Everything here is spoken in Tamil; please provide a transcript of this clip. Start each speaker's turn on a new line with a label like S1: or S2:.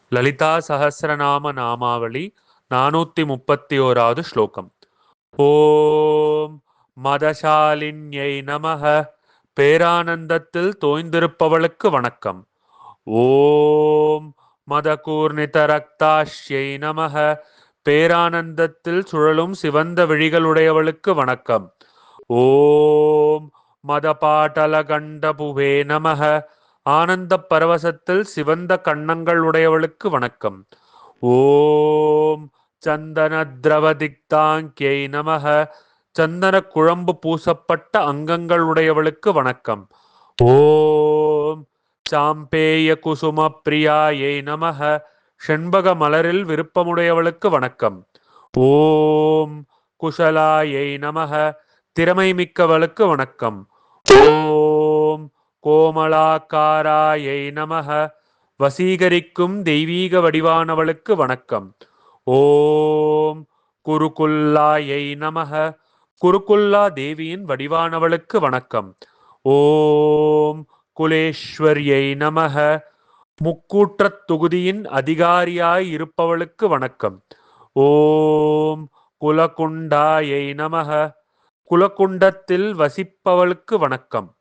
S1: லலிதா சஹஸ்ரநாம நாமாவளி 431வது ஸ்லோகம். ஓம் மதசாலின்யை நமக. பேரானந்தத்தில் தோய்ந்திருப்பவளுக்கு வணக்கம். ஓம் மதகூர்ணித ரக்தாஷ்யை நமக. பேரானந்தத்தில் சுழலும் சிவந்த விழிகளுடையவளுக்கு வணக்கம். ஓம் மதபாட்டலகண்டபுவே நமக. ஆனந்த பரவசத்தில் சிவந்த கண்ணங்கள் உடையவளுக்கு வணக்கம். ஓம் சந்தன திரவதிக்தாங்கியை நமக. சந்தன குழம்பு பூசப்பட்ட அங்கங்கள் உடையவளுக்கு வணக்கம். ஓம் சாம்பேய குசும பிரியாயை நமக. செண்பக மலரில் விருப்பமுடையவளுக்கு வணக்கம். ஓம் குஷலாயை நமக. திறமை மிக்கவளுக்கு வணக்கம். ஓம் கோமலாக்காராயை நமக. வசீகரிக்கும் தெய்வீக வடிவானவளுக்கு வணக்கம். ஓம் குருகுல்லாயை நமக. குருகுல்லா தேவியின் வடிவானவளுக்கு வணக்கம். ஓம் குலேஸ்வரியை நமக. முக்கூற்றத் தொகுதியின் அதிகாரியாய் இருப்பவளுக்கு வணக்கம். ஓம் குலகுண்டாயை நமக. குலகுண்டத்தில் வசிப்பவளுக்கு வணக்கம்.